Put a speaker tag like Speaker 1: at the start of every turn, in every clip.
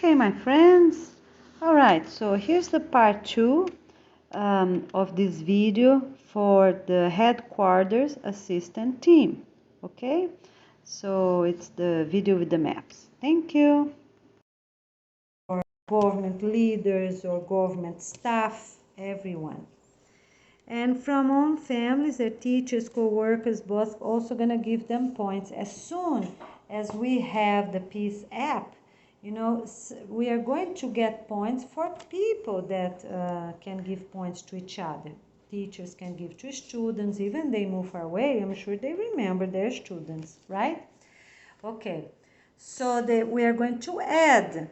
Speaker 1: Okay, my friends. All right, so here's the part 2 of this video for the headquarters assistant team. Okay, so it's the video with the maps. Thank you. For government leaders or government staff, everyone. And from own families, their teachers, co-workers, both also gonna give them points. As soon as we have the Peace app, you know, we are going to get points for people that can give points to each other. Teachers can give to students, even they move far away, I'm sure they remember their students, right? Okay, so we are going to add.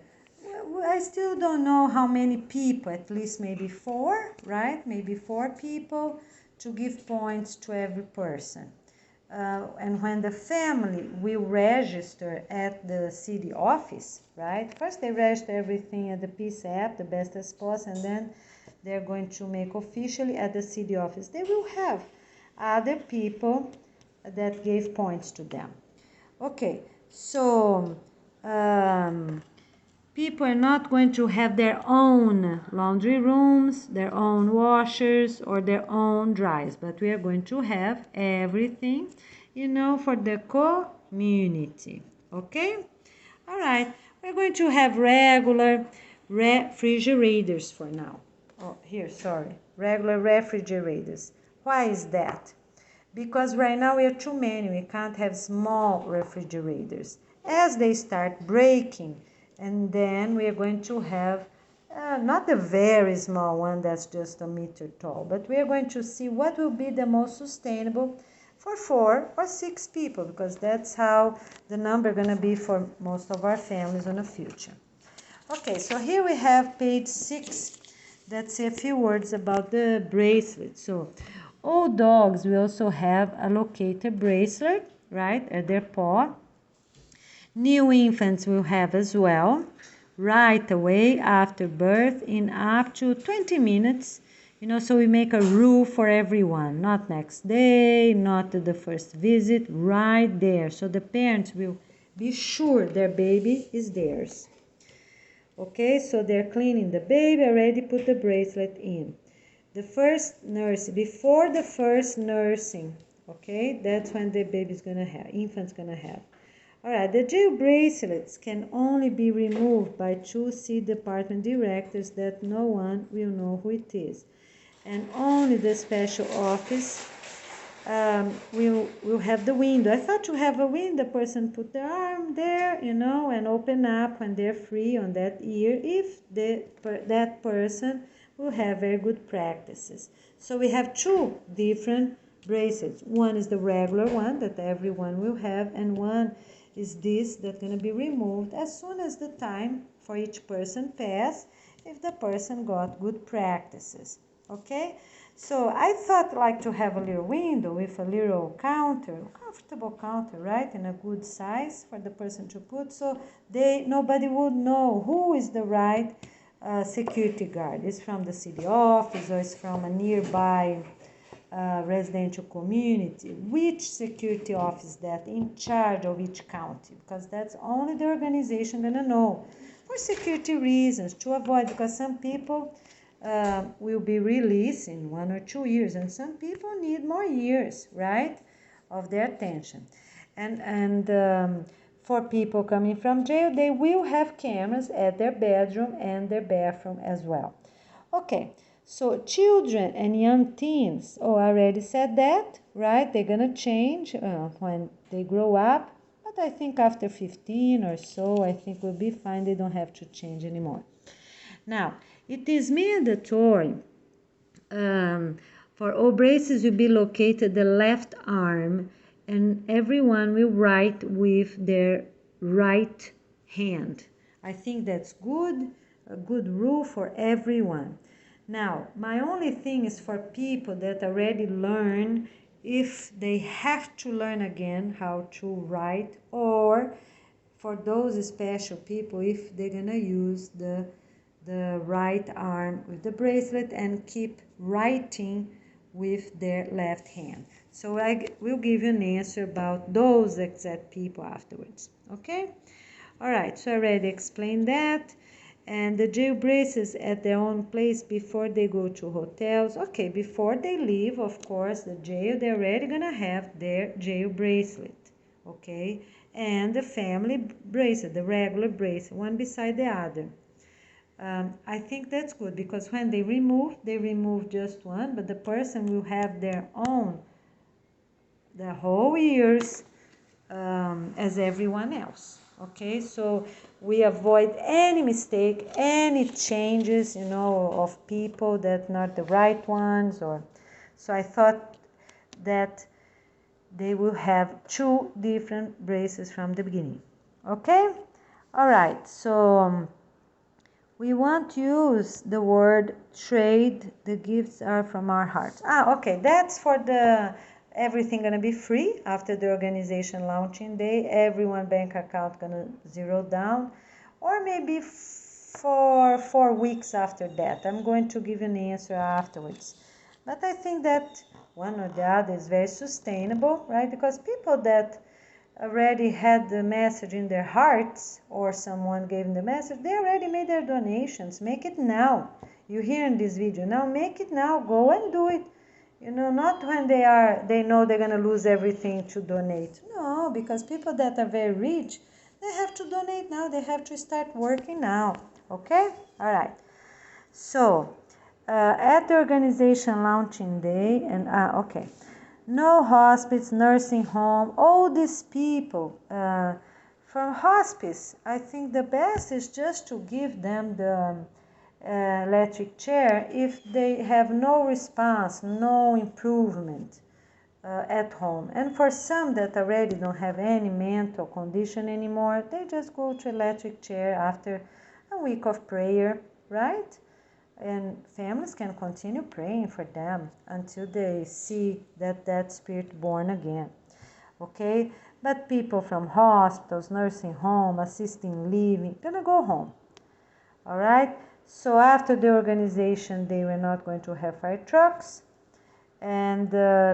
Speaker 1: I still don't know how many people, at least maybe 4, right? Maybe 4 people to give points to every person. And when the family will register at the city office, right? First they register everything at the Peace app, the best as possible, and then they're going to make officially at the city office. They will have other people that gave points to them. Okay, so people are not going to have their own laundry rooms, their own washers, or their own dryers, but we are going to have everything, you know, for the community. Okay? All right, we're going to have regular refrigerators for now. Oh, here, sorry, regular refrigerators. Why is that? Because right now we are too many, we can't have small refrigerators. As they start breaking, and then we are going to have not a very small one that's just a meter tall, but we are going to see what will be the most sustainable for 4 or 6 people, because that's how the number going to be for most of our families in the future. Okay, so here we have page 6 that say a few words about the bracelet. So all dogs will also have a locator bracelet, right, at their paw. New infants will have as well, right away after birth in up to 20 minutes. You know, so we make a rule for everyone, not next day, not the first visit, right there. So the parents will be sure their baby is theirs. Okay, so they're cleaning the baby, already put the bracelet in. The first nurse, before the first nursing, okay, that's when the baby's gonna have, infant's gonna have. All right, the jail bracelets can only be removed by 2 C department directors that no one will know who it is. And only the special office will have the window. I thought to have a window, the person put their arm there, you know, and open up when they're free on that ear, if that person will have very good practices. So we have 2 different bracelets. One is the regular one that everyone will have, and one is this that's going to be removed as soon as the time for each person pass, if the person got good practices. Okay, so I thought like to have a little window with a little counter, comfortable counter, right, in a good size for the person to put, so nobody would know who is the right security guard. Is from the city office or is from a nearby residential community, which security office that in charge of each county, because that's only the organization gonna know, for security reasons, to avoid, because some people will be released in 1 or 2 years, and some people need more years, right, of their attention. And for people coming from jail, they will have cameras at their bedroom and their bathroom as well. Okay, so children and young teens, I already said that, right? They're gonna change when they grow up, but I think after 15 or so, I think we'll be fine. They don't have to change anymore. Now, it is mandatory for all braces will be located the left arm, and everyone will write with their right hand. I think that's good, a good rule for everyone. Now, my only thing is for people that already learn, if they have to learn again how to write, or for those special people, if they're gonna use the right arm with the bracelet and keep writing with their left hand. So I will give you an answer about those exact people afterwards. Okay? All right, so I already explained that. And the jail braces at their own place before they go to hotels. Okay, before they leave, of course, the jail, they're already gonna have their jail bracelet, okay? And the family bracelet, the regular bracelet, one beside the other. I think that's good because when they remove just one, but the person will have their own the whole years as everyone else. Okay, so we avoid any mistake, any changes, you know, of people that not the right ones. Or so I thought that they will have two different braces from the beginning. Okay, all right. So we want to use the word trade. The gifts are from our hearts. Okay, that's for the everything gonna be free after the organization launching day. Everyone bank account gonna zero down, or maybe for 4 weeks after that. I'm going to give an answer afterwards. But I think that one or the other is very sustainable, right? Because people that already had the message in their hearts, or someone gave them the message, they already made their donations. Make it now. You hear in this video now, make it now. Go and do it. You know, not when they know they're gonna lose everything to donate. No, because people that are very rich, they have to donate now. They have to start working now. Okay? All right. So at the organization launching day, and okay, no hospice, nursing home, all these people from hospice, I think the best is just to give them the electric chair if they have no response, no improvement at home. And for some that already don't have any mental condition anymore, they just go to electric chair after a week of prayer, right? And families can continue praying for them until they see that spirit born again. Okay? But people from hospitals, nursing home, assisting living, gonna go home. All right? So after the organization, they were not going to have fire trucks, and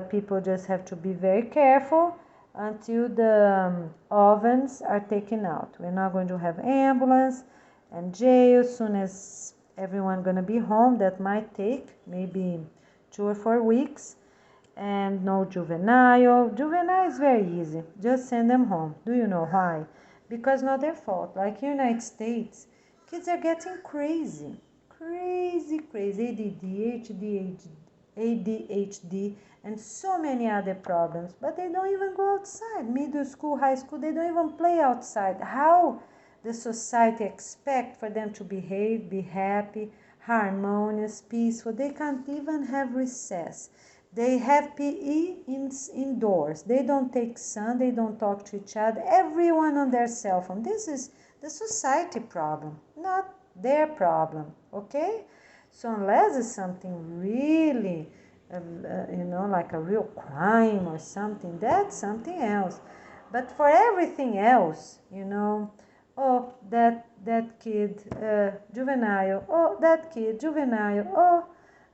Speaker 1: people just have to be very careful until the ovens are taken out. We're not going to have ambulance and jail soon as everyone gonna be home. That might take maybe 2 or 4 weeks. And no juvenile. Juvenile is very easy. Just send them home. Do you know why? Because not their fault. Like in the United States, kids are getting crazy. Crazy. ADHD, and so many other problems. But they don't even go outside. Middle school, high school, they don't even play outside. How the society expect for them to behave, be happy, harmonious, peaceful? They can't even have recess. They have PE indoors. They don't take sun. They don't talk to each other. Everyone on their cell phone. This is the society problem, not their problem, okay? So unless it's something really, you know, like a real crime or something, that's something else. But for everything else, you know, oh, that kid, juvenile, oh, that kid, juvenile, oh,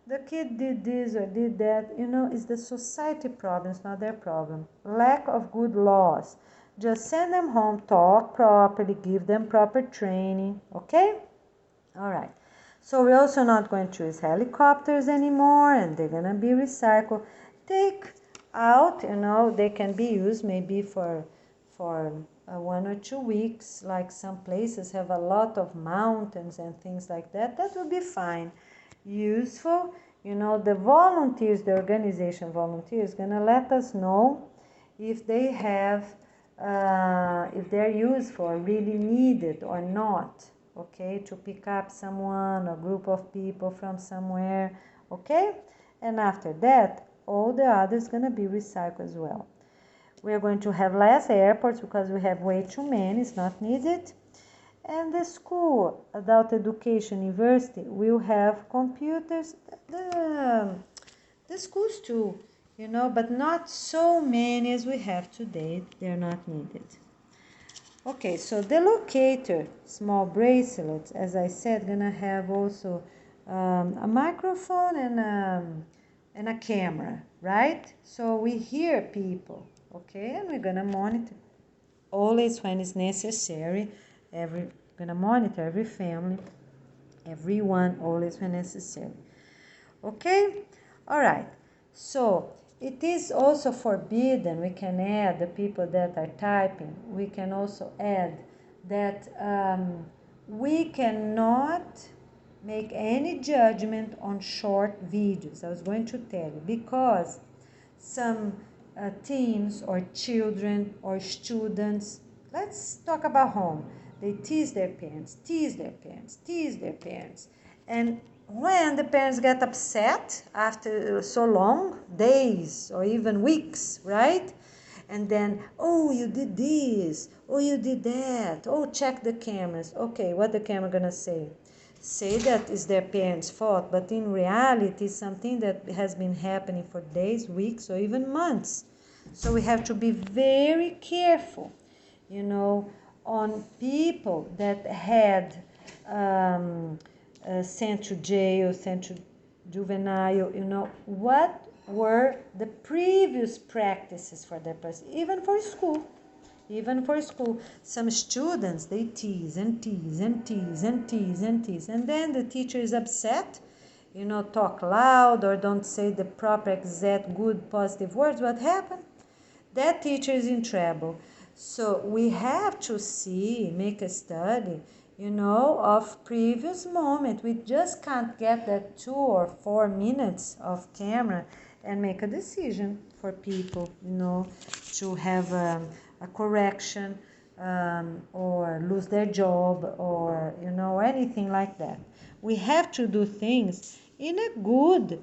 Speaker 1: the kid did this or did that, you know, it's the society problem, it's not their problem. Lack of good laws. Just send them home, talk properly, give them proper training, okay? All right. So we're also not going to use helicopters anymore, and they're going to be recycled. Take out, you know, they can be used maybe for 1 or 2 weeks, like some places have a lot of mountains and things like that. That will be fine. Useful, you know, the volunteers, the organization volunteers, going to let us know if they have, if they're useful or really needed or not. Okay, to pick up someone, a group of people from somewhere, okay? And after that, all the others gonna be recycled as well. We are going to have less airports because we have way too many, it's not needed. And the school, adult education, university, will have computers, the schools too, you know, but not so many as we have today, they're not needed. Okay, so the locator, small bracelets, as I said, gonna have also a microphone and a camera, right? So we hear people, okay, and we're gonna monitor always when it's necessary. gonna monitor every family, everyone, always when necessary. Okay? All right. So it is also forbidden, we can add the people that are typing, we can also add that we cannot make any judgment on short videos. I was going to tell you, because some teens or children or students, let's talk about home, they tease their parents, tease their parents, tease their parents. And when the parents get upset after so long, days or even weeks, right? And then, oh, you did this, oh, you did that, oh, check the cameras. Okay, what the camera gonna say? Say that is their parents' fault, but in reality, it's something that has been happening for days, weeks, or even months. So we have to be very careful, on people that had sent to jail, sent to juvenile, what were the previous practices for that person, even for school. Even for school, some students, they tease and tease and tease and tease and tease. And then the teacher is upset, talk loud or don't say the proper, exact, good, positive words. What happened? That teacher is in trouble. So we have to make a study, of previous moment. We just can't get that 2 or 4 minutes of camera and make a decision for people, to have a correction or lose their job or, anything like that. We have to do things in a good,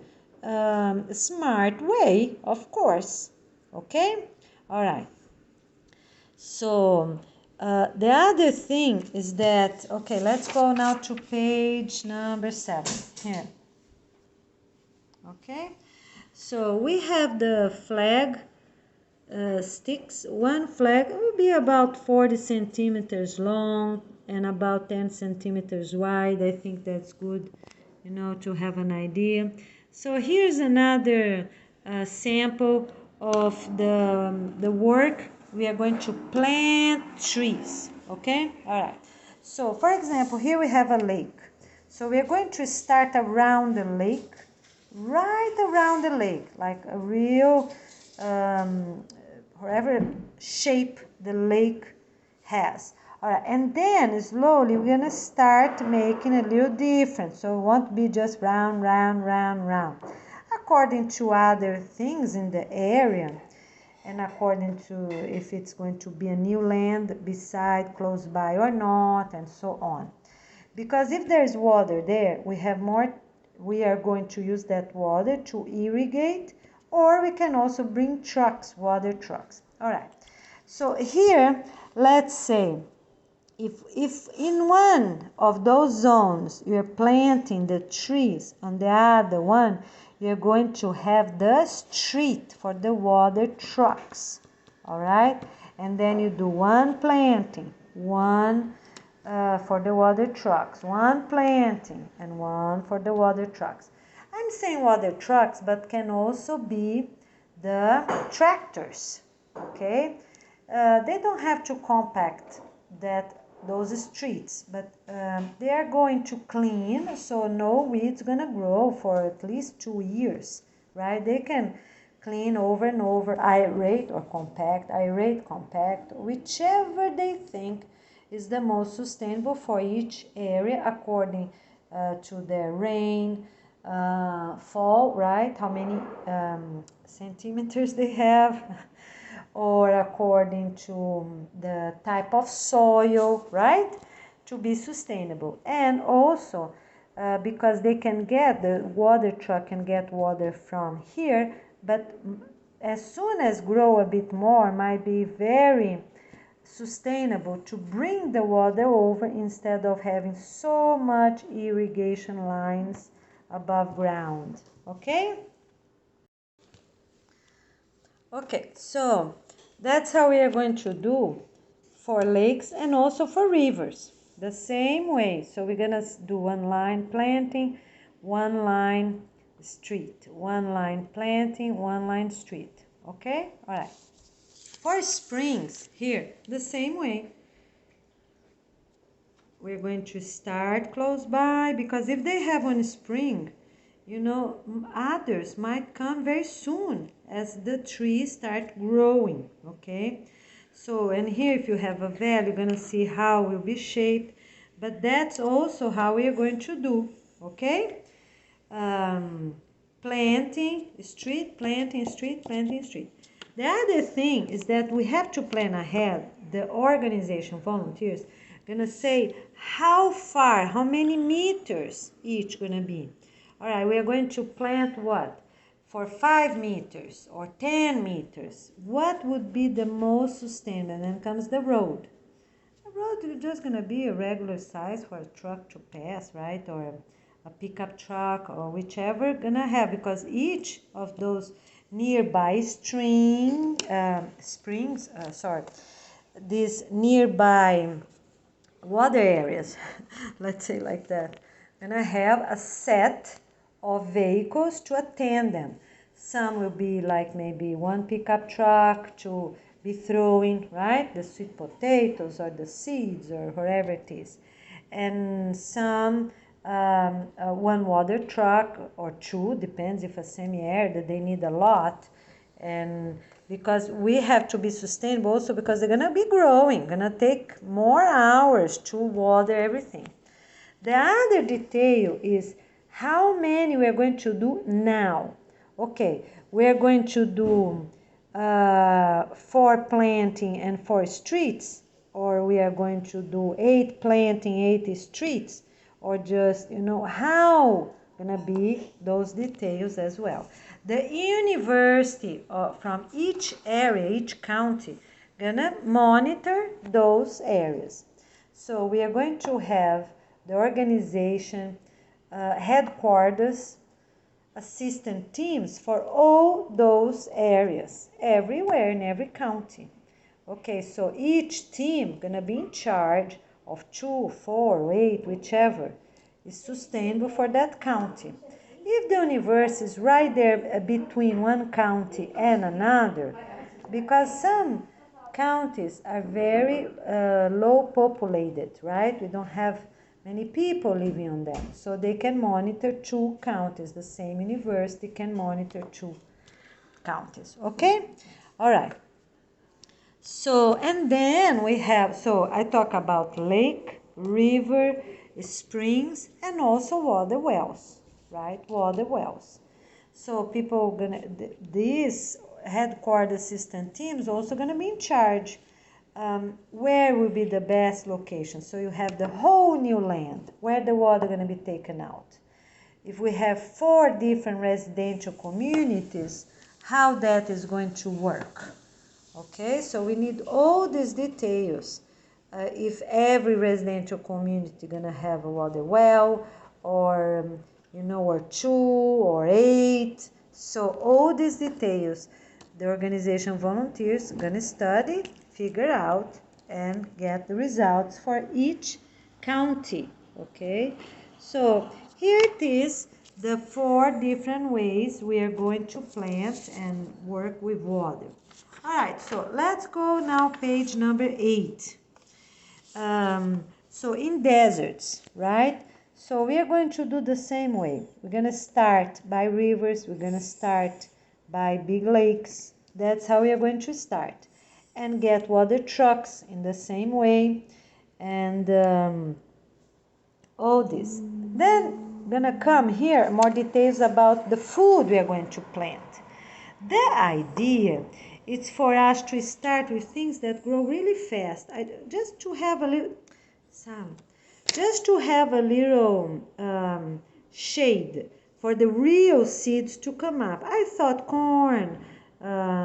Speaker 1: smart way, of course. Okay? All right. So the other thing is that, okay, let's go now to page number 7 here. Okay, so we have the flag sticks. One flag will be about 40 centimeters long and about 10 centimeters wide. I think that's good, to have an idea. So here's another sample of the work. We are going to plant trees. Okay, all right. So for example, here we have a lake. So we are going to start around the lake, right around the lake, like a real whatever shape the lake has. All right, and then slowly we're gonna start making a little different. So it won't be just round, round, round, round. According to other things in the area, and according to if it's going to be a new land beside, close by or not, and so on. Because if there's water there, we are going to use that water to irrigate, or we can also bring trucks, water trucks. All right. So here, let's say, if in one of those zones you're planting the trees, on the other one, you're going to have the street for the water trucks. All right. And then you do one planting, one for the water trucks, one planting and one for the water trucks. I'm saying water trucks, but can also be the tractors, okay? They don't have to compact those streets, but they are going to clean, so no weeds gonna grow for at least 2 years, right? They can clean over and over, aerate or compact, whichever they think is the most sustainable for each area according to the rain, fall, right? How many centimeters they have, or according to the type of soil, right? To be sustainable. And also because the water truck can get water from here, but as soon as grow a bit more, might be very sustainable to bring the water over instead of having so much irrigation lines above ground. Okay? Okay, so that's how we are going to do for lakes and also for rivers. The same way. So we're going to do one line planting, one line street, one line planting, one line street. Okay? All right. For springs, here, the same way. we're going to start close by, because if they have one spring, you know, others might come very soon as the trees start growing, okay? So, and here if you have a valley, you're gonna see how it will be shaped, but that's also how we are going to do, okay? Planting street, planting street, planting street. The other thing is that we have to plan ahead. The organization volunteers gonna say how far, how many meters each gonna be. All right, we are going to plant what? For 5 meters or 10 meters. What would be the most sustainable? And then comes the road. The road is just gonna be a regular size for a truck to pass, right? Or a pickup truck or whichever gonna have, because each of those nearby these nearby water areas, let's say like that, gonna have a set of vehicles to attend them. Some will be like maybe one pickup truck to be throwing, right, the sweet potatoes or the seeds or whatever it is, and some one water truck or two, depends if a semi-arid they need a lot, and because we have to be sustainable also because they're gonna be growing, gonna take more hours to water everything. The other detail is how many we are going to do now. Okay, we are going to do 4 planting and 4 streets, or we are going to do 8 planting, 8 streets, or just, you know, how gonna be those details as well. The university from each area, each county, gonna monitor those areas. So we are going to have the organization headquarters, assistant teams for all those areas, everywhere in every county. Okay, so each team gonna be in charge of 2, 4, 8, whichever is sustainable for that county. If the universe is right there between one county and another, because some counties are very low populated, right? We don't have many people living on them, so they can monitor 2 counties. The same university can monitor 2 counties, okay? All right. So, and then we have, so I talk about lake, river, springs, and also water wells, right? Water wells. So people gonna, these headquarters assistant teams also gonna be in charge where will be the best location. So you have the whole new land where the water gonna be taken out. If we have 4 different residential communities, how that is going to work. Okay, so we need all these details. If every residential community gonna have a water well, or you know, or 2 or 8. So all these details, the organization volunteers gonna study, figure out, and get the results for each county. Okay, so here it is, the 4 different ways we are going to plant and work with water. All right, so let's go now page number 8. So in deserts, right? So we are going to do the same way. We're going to start by rivers. We're going to start by big lakes. That's how we are going to start. And get water trucks in the same way. And all this. Then gonna come here more details about the food we are going to plant. The idea is for us to start with things that grow really fast. Just to have a little shade for the real seeds to come up. I thought corn,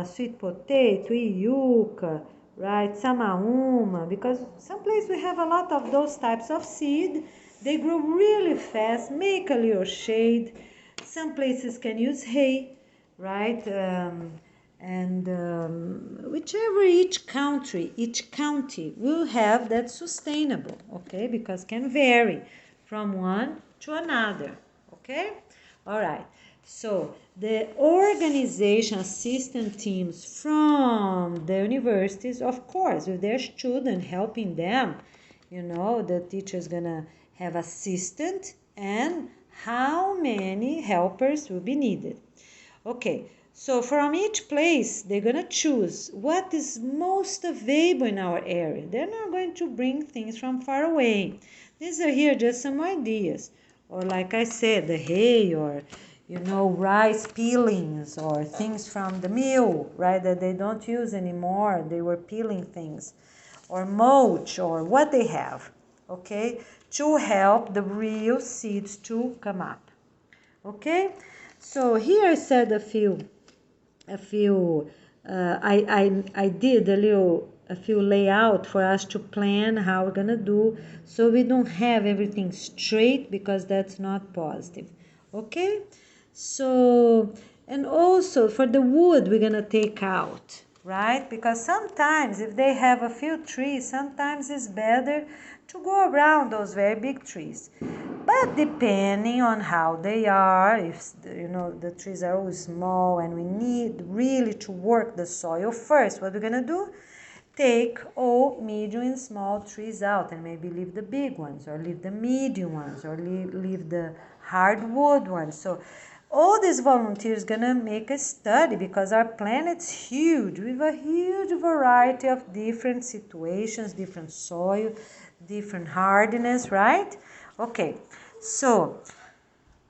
Speaker 1: sweet potato, yucca, right, samaúma, because someplace we have a lot of those types of seed. They grow really fast, make a little shade. Some places can use hay, right? Whichever each county will have that sustainable, okay? Because can vary from one to another, okay? All right. So the organization assistant teams from the universities, of course, with their students, helping them, You know, the teacher is gonna have assistant and how many helpers will be needed. Okay, so from each place, they're gonna choose what is most available in our area. They're not going to bring things from far away. These are here just some ideas. Or like I said, the hay or, you know, rice peelings or things from the mill, right, that they don't use anymore. They were peeling things. Or mulch or what they have, okay, to help the real seeds to come up. Okay, so here I said a few I did a few layout for us to plan how we're gonna do, so we don't have everything straight because that's not positive. Okay, so and also for the wood we're gonna take out, right, because sometimes if they have a few trees, sometimes it's better to go around those very big trees. But depending on how they are, if you know the trees are always small and we need really to work the soil first, what we're gonna do? Take all medium and small trees out and maybe leave the big ones or leave the medium ones or leave the hardwood ones. So all these volunteers gonna make a study because our planet's huge. We have a huge variety of different situations, different soil, different hardness, right? Okay, so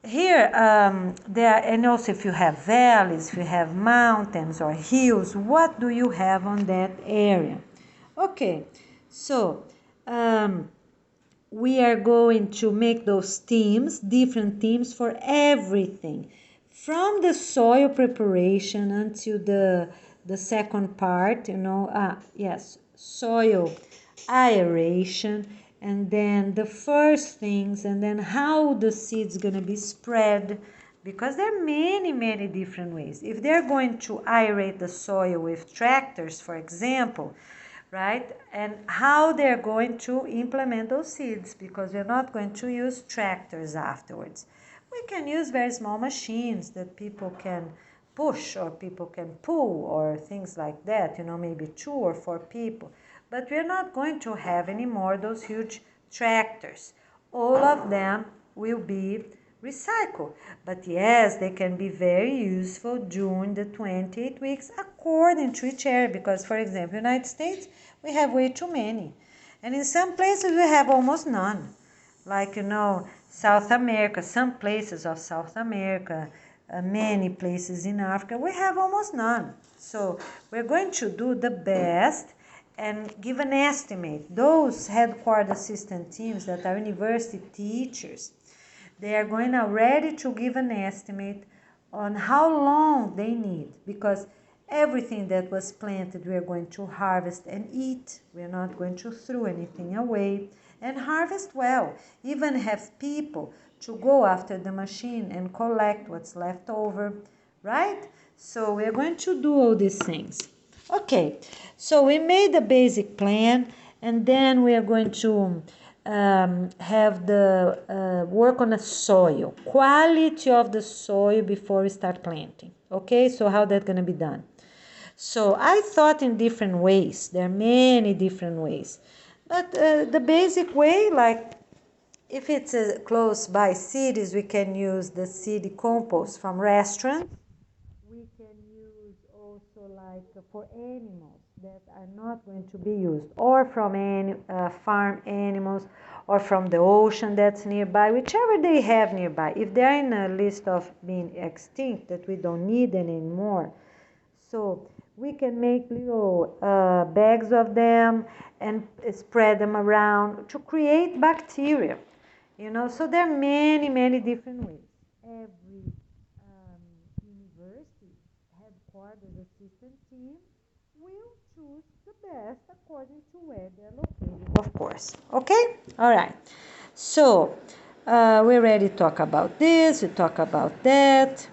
Speaker 1: here there, and also if you have valleys, if you have mountains or hills, what do you have on that area? Okay, so we are going to make those teams, different teams for everything, from the soil preparation until the second part, you know, yes, soil aeration, and then the first things, and then how the seed's gonna be spread, because there are many different ways. If they're going to aerate the soil with tractors, for example, right, and how they're going to implement those seeds, because we're not going to use tractors afterwards. We can use very small machines that people can push or people can pull or things like that, you know, maybe 2 or 4 people. But we're not going to have any more those huge tractors. All of them will be recycled. But yes, they can be very useful during the 28 weeks according to each area. Because, for example, United States, we have way too many. And in some places, we have almost none. Like, you know, South America, some places of South America, many places in Africa, we have almost none. So we're going to do the best and give an estimate. Those headquarter assistant teams that are university teachers, they are going already to give an estimate on how long they need, because everything that was planted we are going to harvest and eat. We are not going to throw anything away, and harvest well. Even have people to go after the machine and collect what's left over, right? So we're going to do all these things. Okay, so we made the basic plan, and then we are going to have the work on the soil, quality of the soil before we start planting. Okay, so how that's going to be done? So I thought in different ways. There are many different ways, but the basic way, like if it's close by cities, we can use the city compost from restaurants. We can use also like for animals that are not going to be used, or from any farm animals, or from the ocean that's nearby, whichever they have nearby. If they're in a list of being extinct that we don't need them anymore, so we can make little bags of them and spread them around to create bacteria, you know. So there are many different ways. Every university headquarters assistant team will choose the best according to where they're located, of course. Okay, all right, so we already talk about this, we talk about that,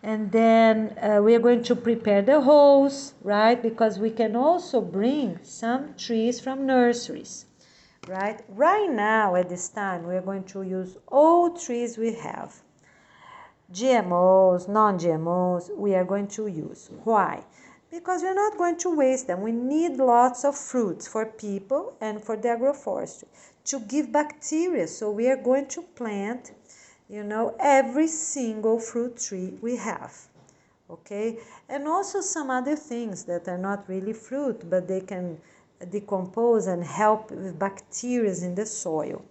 Speaker 1: and then we are going to prepare the holes, right, because we can also bring some trees from nurseries, right now at this time we are going to use all trees we have. GMOs, non-GMOs, we are going to use. Why? because we're not going to waste them. We need lots of fruits for people and for the agroforestry to give bacteria. So we are going to plant, every single fruit tree we have. Okay, and also some other things that are not really fruit, but they can decompose and help with bacteria in the soil.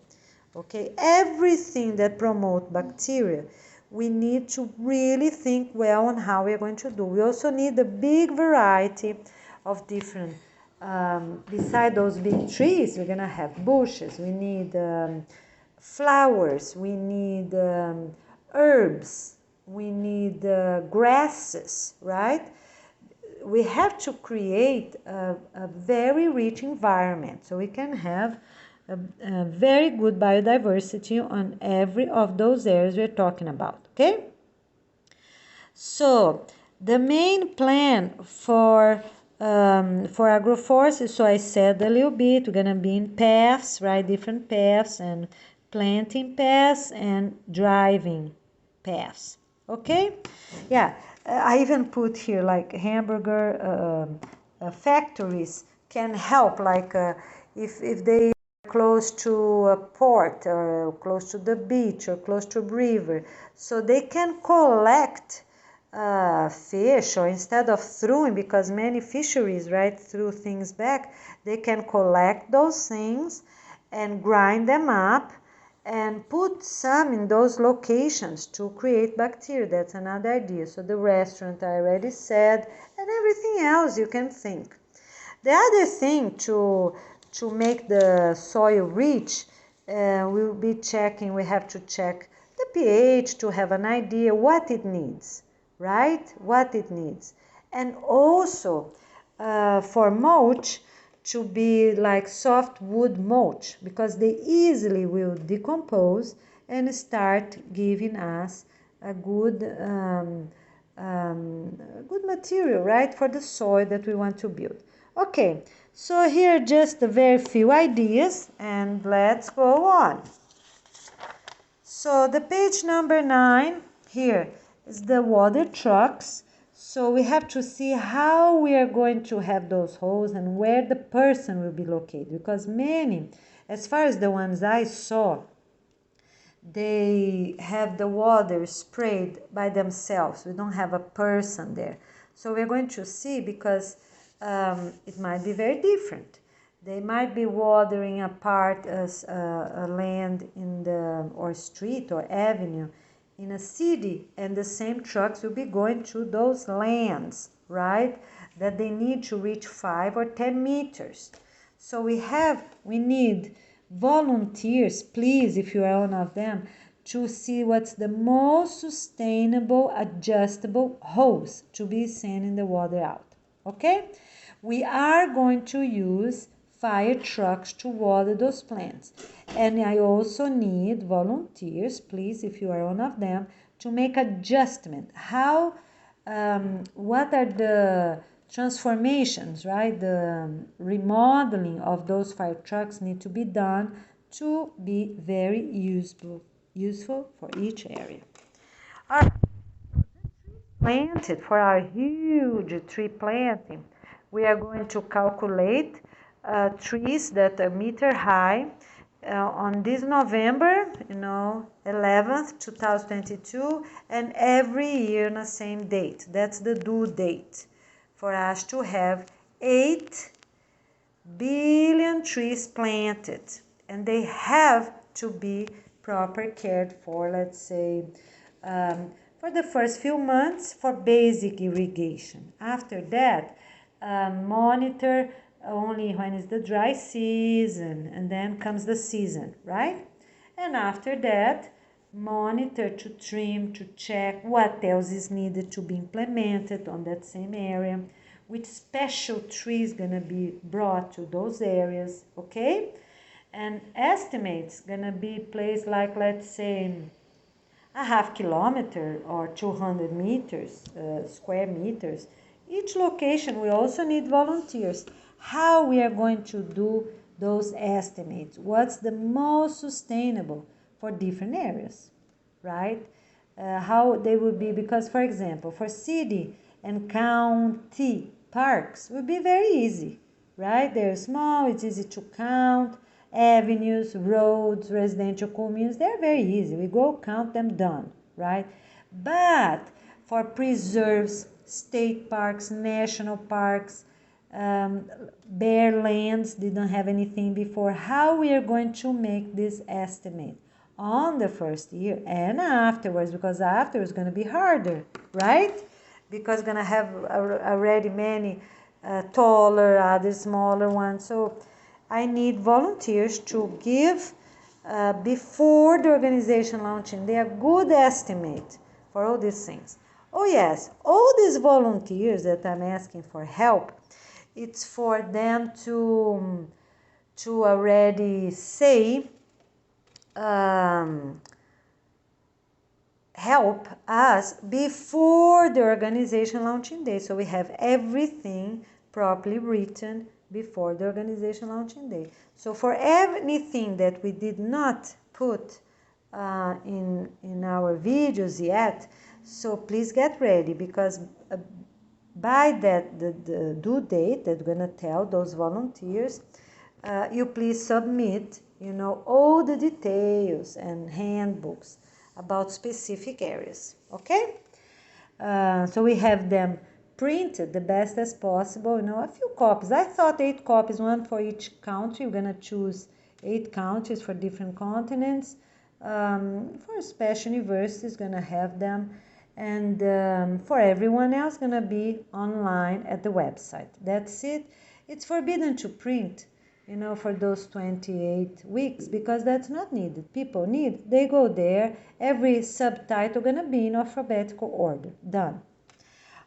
Speaker 1: Okay, everything that promotes bacteria, we need to really think well on how we're going to do. We also need a big variety of different, beside those big trees, we're gonna have bushes, we need flowers, we need herbs, we need grasses, right? We have to create a very rich environment so we can have a very good biodiversity on every of those areas we're talking about, okay? So the main plan for agroforestry, so I said a little bit, we're gonna be in paths, right? Different paths and planting paths and driving paths, okay? Yeah, I even put here like hamburger factories can help, like if they are close to a port or close to the beach or close to a river, so they can collect fish, or instead of throwing, because many fisheries, right, throw things back, they can collect those things and grind them up and put some in those locations to create bacteria. That's another idea. So the restaurant I already said, and everything else you can think. The other thing to make the soil rich, we'll be checking, we have to check the pH to have an idea what it needs, right? What it needs. And also for mulch, to be like softwood mulch, because they easily will decompose and start giving us a good good material, right, for the soil that we want to build. Okay, so here just a very few ideas, and let's go on. So the page number 9 here is the water trucks. So we have to see how we are going to have those holes and where the person will be located, because many, as far as the ones I saw, they have the water sprayed by themselves. We don't have a person there. So we're going to see, because it might be very different. They might be watering a part as a land in the or street or avenue in a city, and the same trucks will be going to those lands, right? That they need to reach 5 or 10 meters. So we need volunteers, please, if you are one of them, to see what's the most sustainable adjustable hose to be sending the water out. Okay? We are going to use fire trucks to water those plants. And I also need volunteers, please, if you are one of them, to make adjustment. What are the transformations, right? The remodeling of those fire trucks need to be done to be very useful for each area. All right. Planted for our huge tree planting, we are going to calculate trees that are meter high on this November, 11th, 2022, and every year on the same date. That's the due date for us to have 8 billion trees planted, and they have to be proper cared for, let's say, for the first few months for basic irrigation. After that, monitor only when it's the dry season, and then comes the season, right? And after that, monitor to trim, to check what else is needed to be implemented on that same area, which special tree is gonna be brought to those areas, okay? And estimates gonna be placed like, let's say, a half kilometer or 200 meters, square meters. Each location, we also need volunteers. How we are going to do those estimates? What's the most sustainable for different areas, right? How they will be, because, for example, for city and county, parks will be very easy, right? They're small, it's easy to count. Avenues, roads, residential communes, they're very easy. We go count them, done, right? But for preserves, state parks, national parks, bare lands, didn't have anything before, how we are going to make this estimate on the first year and afterwards, because after it's going to be harder, right? Because going to have already many taller, other smaller ones. So I need volunteers to give, before the organization launching, they are good estimate for all these things. Oh yes, all these volunteers that I'm asking for help, it's for them to already say, help us before the organization launching day. So we have everything properly written before the organization launching day. So for anything that we did not put in our videos yet, so please get ready, because by that the due date that we're going to tell those volunteers, you please submit, all the details and handbooks about specific areas, okay? So we have them printed the best as possible, a few copies. I thought 8 copies, one for each country. We're gonna choose 8 countries for different continents. For special universities, gonna have them, and for everyone else, gonna be online at the website. That's it. It's forbidden to print, for those 28 weeks, because that's not needed. People need, they go there, every subtitle gonna be in alphabetical order, done.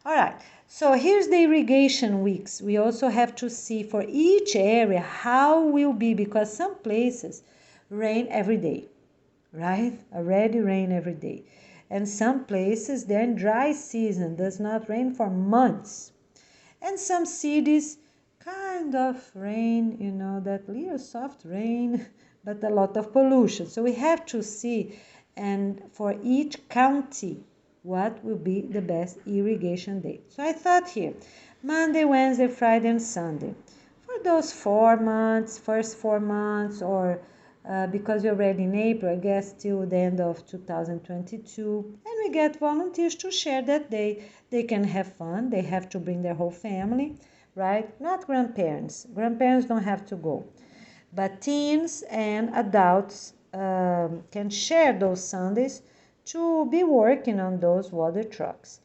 Speaker 1: All right, so here's the irrigation weeks. We also have to see for each area how will be, because some places rain every day, right? Already rain every day. And some places they're in dry season, does not rain for months. And some cities kind of rain, that little soft rain, but a lot of pollution. So we have to see, and for each county, what will be the best irrigation day. So I thought here, Monday, Wednesday, Friday, and Sunday. For those 4 months, first 4 months, or because we're already in April, I guess till the end of 2022. And we get volunteers to share that day. They can have fun. They have to bring their whole family, right? Not grandparents. Grandparents don't have to go. But teens and adults can share those Sundays to be working on those water trucks.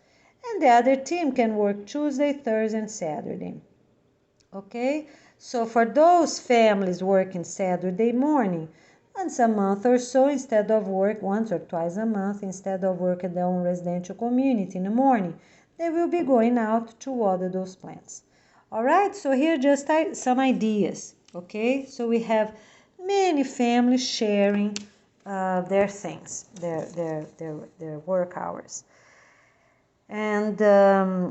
Speaker 1: And the other team can work Tuesday, Thursday, and Saturday. Okay? So for those families working Saturday morning, once a month or so, instead of work once or twice a month, instead of work at their own residential community in the morning, they will be going out to water those plants. All right, so here just some ideas, okay? So we have many families sharing their things, their work hours. And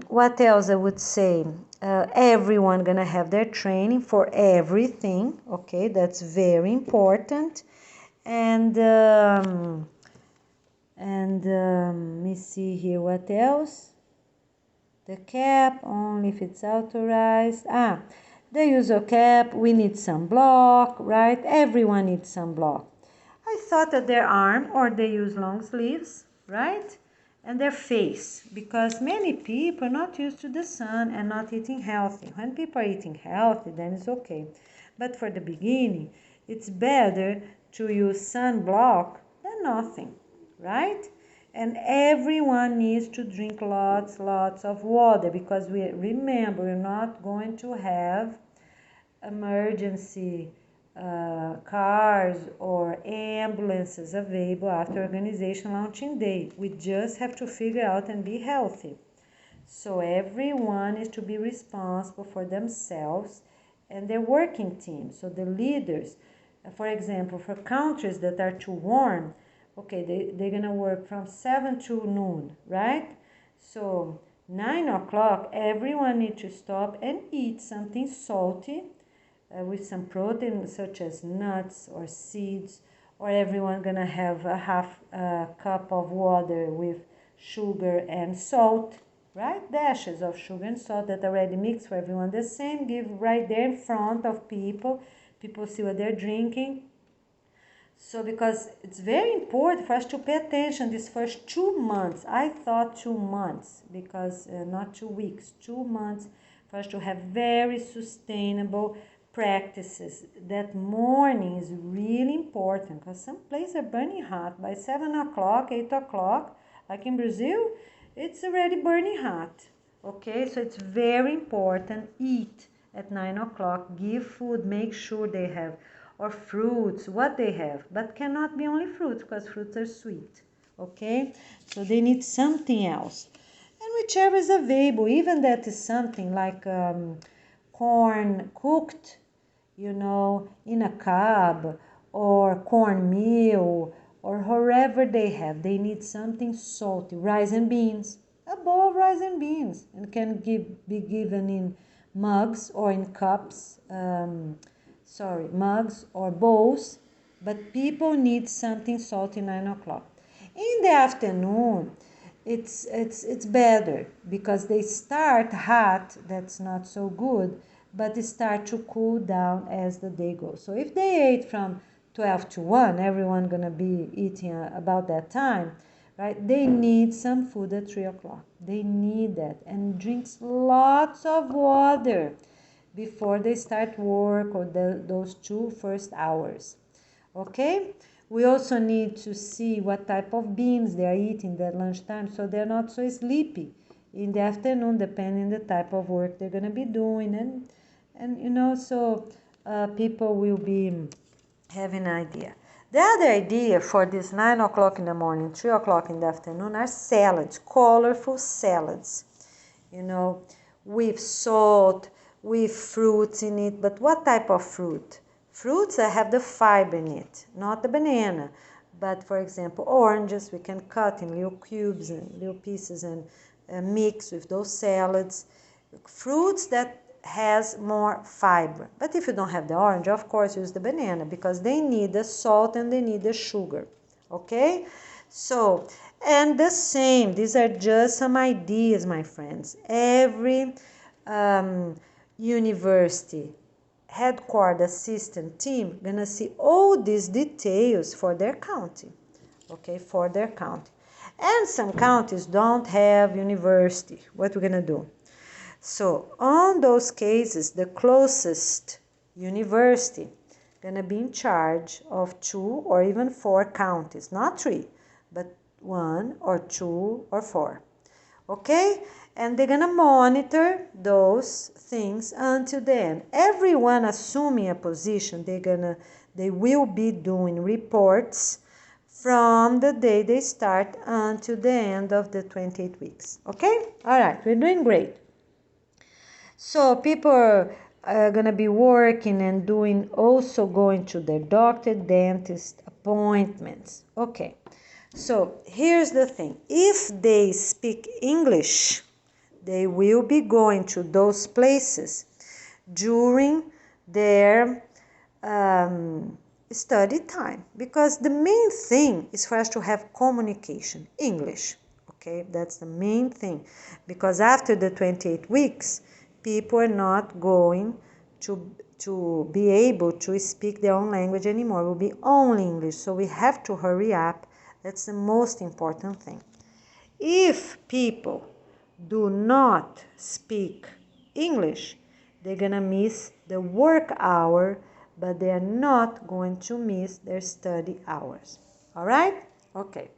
Speaker 1: what else I would say? Everyone gonna have their training for everything, okay? That's very important. And let me see here, what else? The cap, only if it's authorized. The use of cap, we need sunblock, right? Everyone needs sunblock. I thought that their arm, or they use long sleeves, right? And their face, because many people are not used to the sun and not eating healthy. When people are eating healthy, then it's okay. But for the beginning, it's better to use sunblock than nothing, right? And everyone needs to drink lots of water, because remember, we're not going to have emergency cars or ambulances available after organization launching day. We just have to figure out and be healthy. So everyone is to be responsible for themselves and their working team. So the leaders, for example, for countries that are too warm, okay, they're gonna work from 7 to noon, right? So 9 o'clock, everyone needs to stop and eat something salty with some protein, such as nuts or seeds, or everyone gonna have a half cup of water with sugar and salt, right? Dashes of sugar and salt that already mixed for everyone the same. Give right there in front of people. People see what they're drinking. So because it's very important for us to pay attention these first 2 months. I thought 2 months because not 2 weeks, 2 months for us to have very sustainable practices. That morning is really important because some places are burning hot. By 7 o'clock, 8 o'clock, like in Brazil, it's already burning hot. Okay, so it's very important. Eat at 9 o'clock, give food, make sure they have, or fruits, what they have, but cannot be only fruits because fruits are sweet. Okay, so they need something else. And whichever is available, even that is something like corn cooked, in a cob, or cornmeal, or however they have. They need something salty, rice and beans, a bowl of rice and beans, and can be given in mugs or in cups, mugs or bowls, but people need something salty 9 o'clock. In the afternoon, it's better because they start hot, that's not so good, but they start to cool down as the day goes. So if they ate from 12 to 1, everyone gonna be eating about that time, right? They need some food at 3 o'clock. They need that, and drinks lots of water before they start work or those 2 first hours. Okay, we also need to see what type of beans they are eating at lunchtime so they're not so sleepy in the afternoon, depending the type of work they're going to be doing. And so people will be having an idea. The other idea for this 9 o'clock in the morning, 3 o'clock in the afternoon are salads, colorful salads, with salt, with fruits in it. But what type of fruit? Fruits that have the fiber in it, not the banana. But for example, oranges we can cut in little cubes and little pieces and mix with those salads. Fruits that has more fiber. But if you don't have the orange, of course use the banana because they need the salt and they need the sugar. Okay? So, and the same, these are just some ideas, my friends. Every university headquarter assistant team gonna see all these details for their county. Okay, for their county. And some counties don't have university. What we're gonna do? So on those cases, the closest university gonna be in charge of 2 or even 4 counties, not 3, but 1 or 2 or 4. Okay? And they're gonna monitor those things until the end. Everyone assuming a position, they will be doing reports from the day they start until the end of the 28 weeks. Okay? All right, we're doing great. So people are gonna be working and also going to their doctor, dentist appointments. Okay, so here's the thing. If they speak English, they will be going to those places during their study time, because the main thing is for us to have communication, English. Okay, that's the main thing, because after the 28 weeks, people are not going to be able to speak their own language anymore. It will be only English, so we have to hurry up. That's the most important thing. If people do not speak English, they're gonna miss the work hour, but they are not going to miss their study hours. All right? Okay.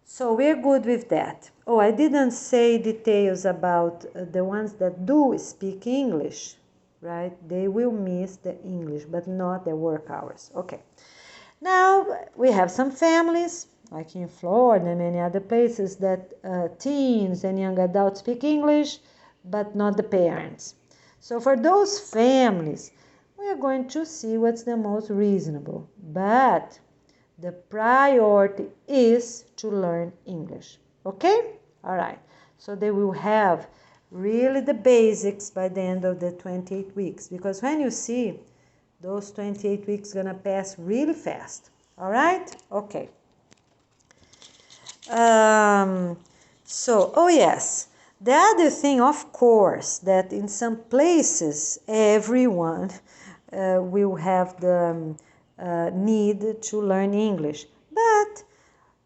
Speaker 1: So we're good with that. Oh, I didn't say details about the ones that do speak English, right? They will miss the English, but not their work hours. Okay. Now, we have some families, like in Florida and many other places, that teens and young adults speak English, but not the parents. So for those families, we are going to see what's the most reasonable. But the priority is to learn English. Okay? All right. So they will have really the basics by the end of the 28 weeks. Because when you see, those 28 weeks gonna pass really fast. All right? Okay. Oh yes. The other thing, of course, that in some places everyone will have the need to learn English, but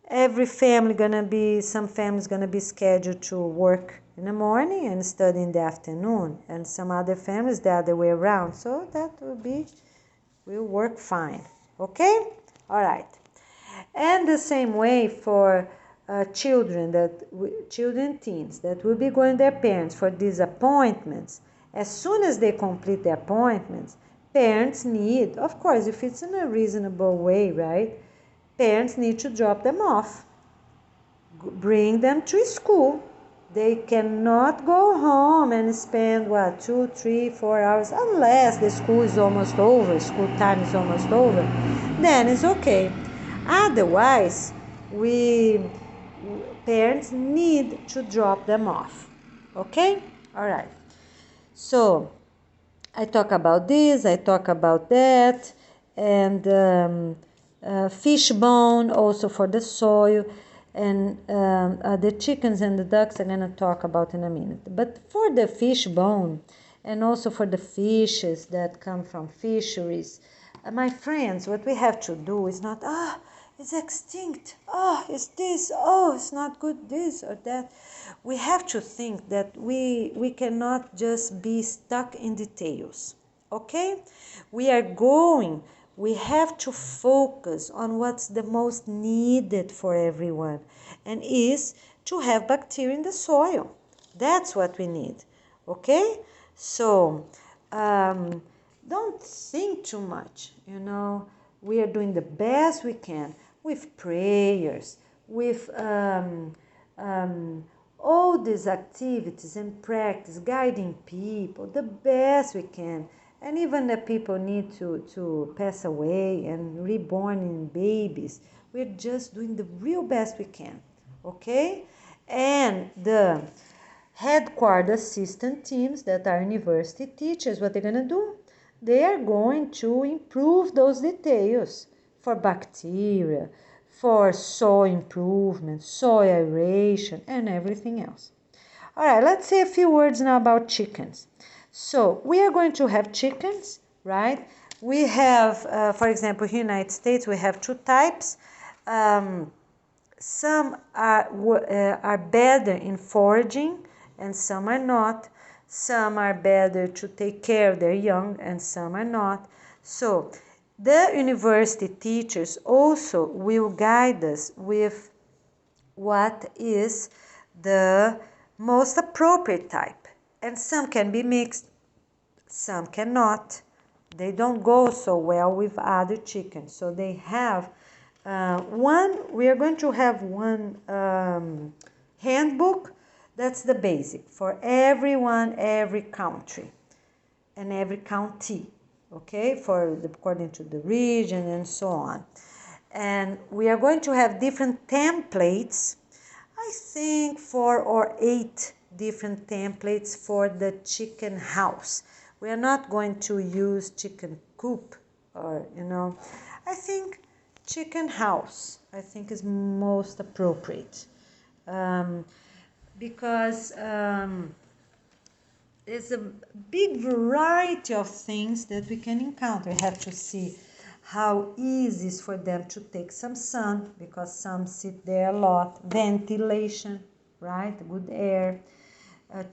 Speaker 1: every family some families gonna be scheduled to work in the morning and study in the afternoon, and some other families the other way around. So that will work fine. Okay? All right. And the same way for children, teens that will be going to their parents for these appointments. As soon as they complete the appointments, parents need, of course, if it's in a reasonable way, right? Parents need to drop them off, bring them to school. They cannot go home and spend 2, 3, 4 hours, unless the school is almost over, school time is almost over. Then it's okay. Otherwise, parents need to drop them off. Okay? All right. So I talk about this, I talk about that, and fish bone also for the soil, and the chickens and the ducks I'm going to talk about in a minute. But for the fish bone, and also for the fishes that come from fisheries, my friends, what we have to do is not, it's extinct, it's this, it's not good, this or that. We have to think that we cannot just be stuck in details, okay? We have to focus on what's the most needed for everyone, and is to have bacteria in the soil. That's what we need, okay? So don't think too much, we are doing the best we can with prayers, with all these activities and practice, guiding people the best we can. And even the people need to pass away and reborn in babies, we're just doing the real best we can, okay? And the headquarter assistant teams that are university teachers, what they're going to do? They are going to improve those details for bacteria, for soil improvement, soil aeration, and everything else. All right, let's say a few words now about chickens. So we are going to have chickens, right? We have, for example, here in the United States, we have 2 types. Some are better in foraging, and some are not. Some are better to take care of their young, and some are not. So the university teachers also will guide us with what is the most appropriate type. And some can be mixed, some cannot. They don't go so well with other chickens. So they have we are going to have one handbook. That's the basic for everyone, every country, and every county, okay, according to the region and so on. And we are going to have different templates, I think 4 or 8 different templates for the chicken house. We are not going to use chicken coop, or I think chicken house, I think, is most appropriate, because there's a big variety of things that we can encounter. We have to see how easy it is for them to take some sun, because some sit there a lot. Ventilation, right? Good air.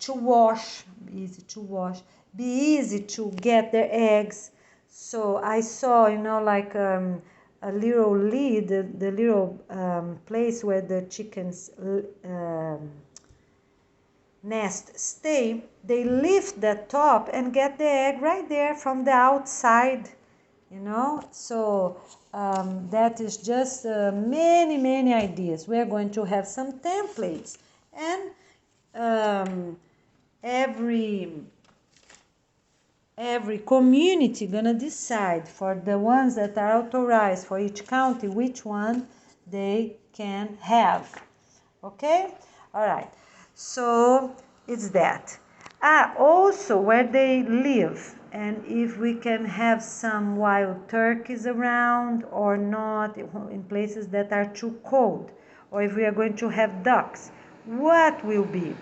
Speaker 1: To wash, easy to wash. Be easy to get their eggs. So I saw, like a little lid, the little place where the chickens nest stay. They lift the top and get the egg right there from the outside. So that is just many ideas. We're going to have some templates, and every community gonna decide for the ones that are authorized for each county which one they can have. Okay? All right. So it's that. Also where they live, and if we can have some wild turkeys around or not, in places that are too cold, or if we are going to have ducks, what will be?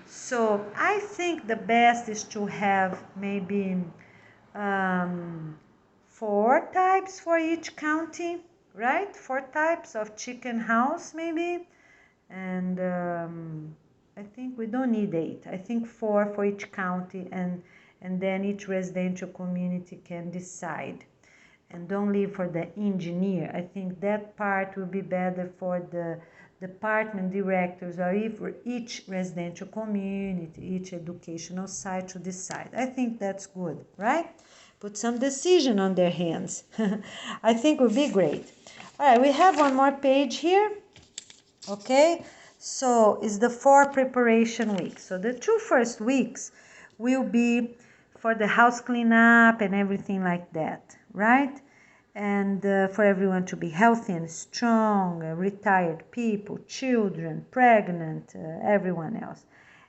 Speaker 1: So I think the best is to have maybe um, 4 types for each county, right? 4 types of chicken house maybe. And I think we don't need 8. I think 4 for each county, and then each residential community can decide. And don't leave for the engineer. I think that part will be better for the department directors or for each residential community, each educational site to decide. I think that's good, right? Put some decision on their hands. I think would be great. All right, we have one more page here. Okay, so it's the 4 preparation weeks. So the 2 first weeks will be for the house cleanup and everything like that, right? And for everyone to be healthy and strong, retired people, children, pregnant, everyone else.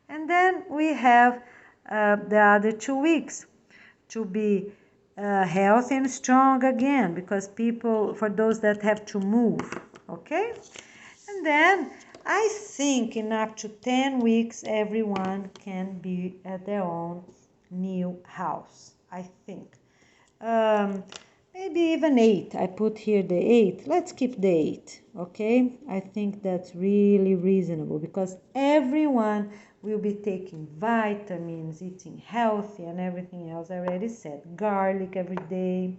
Speaker 1: And then we have the other 2 weeks to be healthy and strong again, because people, for those that have to move, okay? And then I think in up to 10 weeks, everyone can be at their own new house, I think. Maybe even 8. I put here the 8. Let's keep the 8, okay? I think that's really reasonable because everyone will be taking vitamins, eating healthy and everything else I already said. Garlic every day.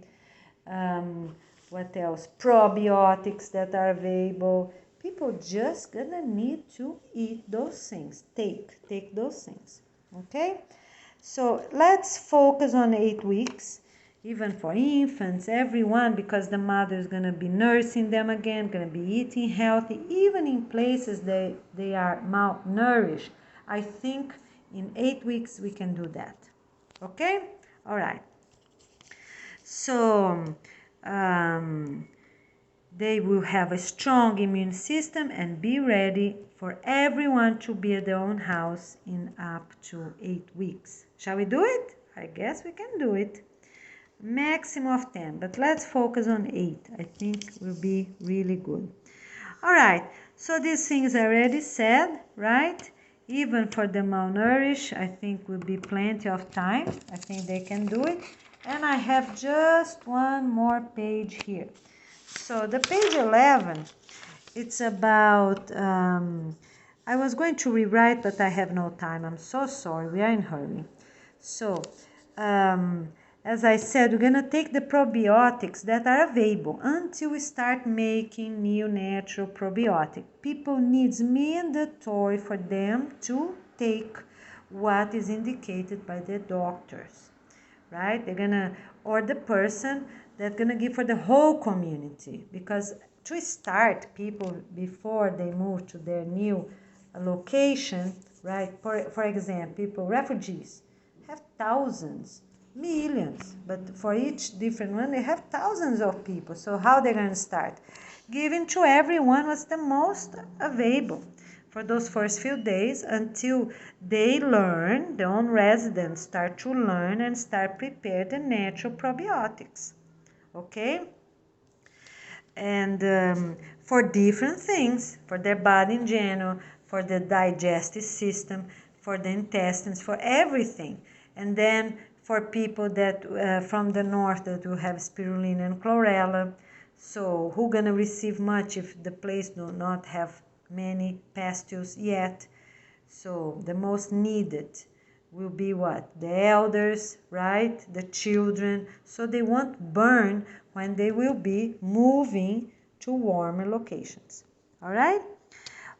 Speaker 1: What else? Probiotics that are available. People just gonna need to eat those things. Take those things, okay? So let's focus on 8 weeks, even for infants, everyone, because the mother is going to be nursing them again, going to be eating healthy, even in places they are malnourished. I think in 8 weeks we can do that. Okay? All right. So they will have a strong immune system and be ready for everyone to be at their own house in up to 8 weeks. Shall we do it? I guess we can do it. Maximum of 10, but let's focus on 8. I think will be really good. All right, so these things I already said, right? Even for the malnourished, I think will be plenty of time. I think they can do it. And I have just one more page here. So the page 11, it's about, I was going to rewrite, but I have no time. I'm so sorry, we are in hurry. So, as I said, we're going to take the probiotics that are available until we start making new natural probiotic. People needs mandatory for them to take what is indicated by the doctors, right? They're going to, or the person that's going to give for the whole community, because to start people before they move to their new location, right? For example, people, refugees, have thousands, millions, but for each different one they have thousands of people. So how they're going to start? Giving to everyone what's the most available for those first few days until they learn, their own residents start to learn and start prepare the natural probiotics, okay? And for different things, for their body in general, for the digestive system, for the intestines, for everything. And then for people that from the north that will have spirulina and chlorella. So who gonna receive much if the place do not have many pastules yet? So the most needed will be what? The elders, right? The children. So they won't burn when they will be moving to warmer locations. All right?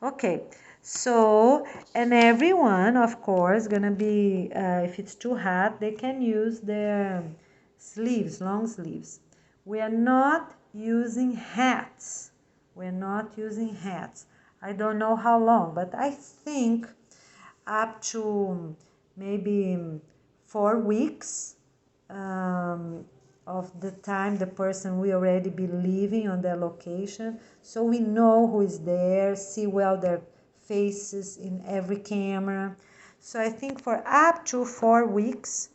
Speaker 1: Okay. So, and everyone, of course, gonna be, if it's too hot, they can use their sleeves, long sleeves. We are not using hats. We're not using hats. I don't know how long, but I think up to maybe 4 weeks of the time the person will already be living on their location, so we know who is there, see well their faces in every camera. So I think for up to 4 weeks,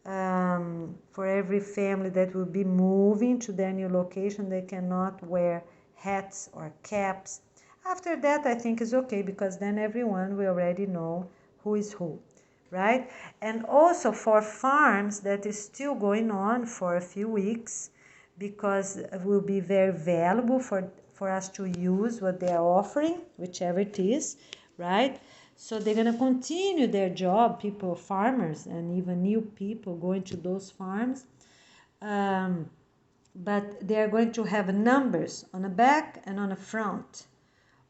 Speaker 1: for every family that will be moving to their new location, they cannot wear hats or caps. After that, I think is okay, because then everyone will already know who is who, right? And also for farms, that is still going on for a few weeks, because it will be very valuable for us to use what they are offering, whichever it is, right? So they're going to continue their job, people, farmers, and even new people going to those farms. But they are going to have numbers on the back and on the front,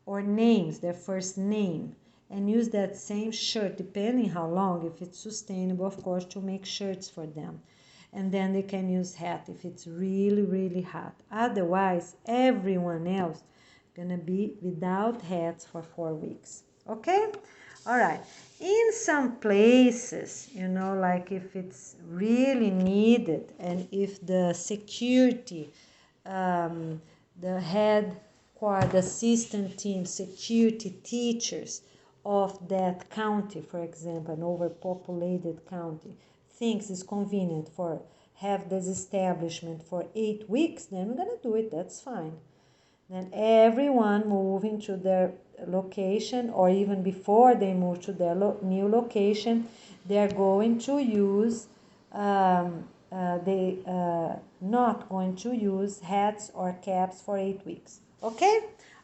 Speaker 1: or names, their first name, and use that same shirt, depending how long, if it's sustainable, of course, to make shirts for them. And then they can use hat if it's really, really hot. Otherwise, everyone else gonna be without hats for 4 weeks. Okay? All right. In some places, you know, like if it's really needed, and if the security, the head the assistant team, security teachers of that county, for example, an overpopulated county, thinks it's convenient for have this establishment for 8 weeks, then we're gonna do it, that's fine. Then everyone moving to their location, or even before they move to their new location, they're going to use not going to use hats or caps for 8 weeks. Okay?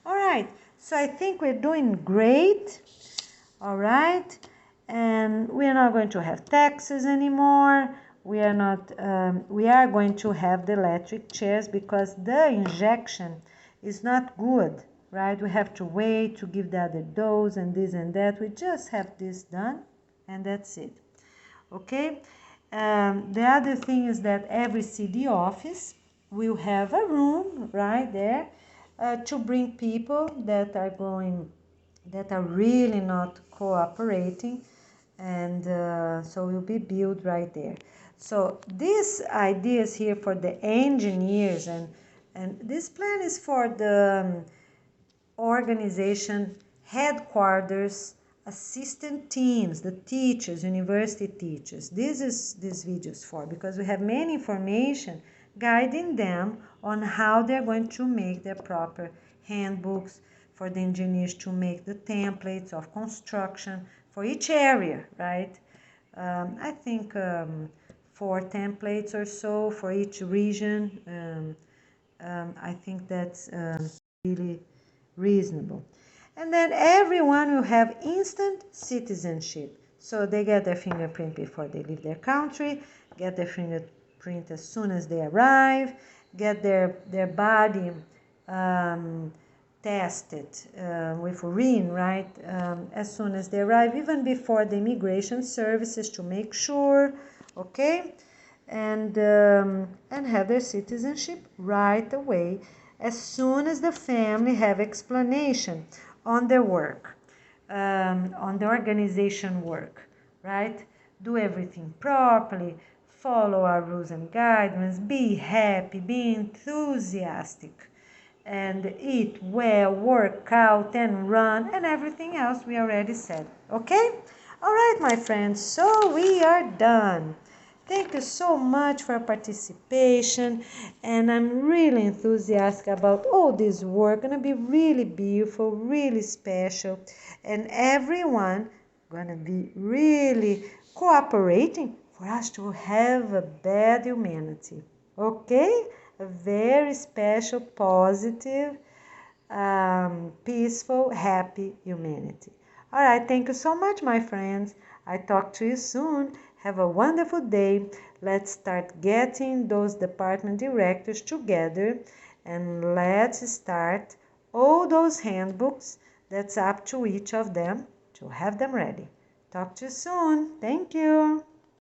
Speaker 1: All right. So I think we're doing great. All right. And we are not going to have taxes anymore. We are not. We are going to have the electric chairs, because the injection is not good, right? We have to wait to give the other dose and this and that. We just have this done, and that's it. Okay. The other thing is that every city office will have a room right there to bring people that are really not cooperating, and so will be built right there. So this idea is here for the engineers, and this plan is for the organization headquarters, assistant teams, the teachers, university teachers. This video is for, because we have many information guiding them on how they're going to make their proper handbooks, for the engineers to make the templates of construction for each area, right? I think 4 templates or so for each region. I think that's really reasonable. And then everyone will have instant citizenship. So they get their fingerprint before they leave their country, get their fingerprint as soon as they arrive, get their body tested with urine, right, as soon as they arrive, even before the immigration services, to make sure, okay, and have their citizenship right away, as soon as the family have explanation on their work, on the organization work, right? Do everything properly, follow our rules and guidelines, be happy, be enthusiastic, and eat well, work out and run, and everything else we already said, okay? All right, my friends, so we are done. Thank you so much for participation, and I'm really enthusiastic about all this work. Gonna be really beautiful, really special, and everyone gonna be really cooperating for us to have a better humanity. Okay? A very special, positive, peaceful, happy humanity. All right, thank you so much, my friends. I talk to you soon. Have a wonderful day. Let's start getting those department directors together, and let's start all those handbooks. That's up to each of them to have them ready. Talk to you soon. Thank you.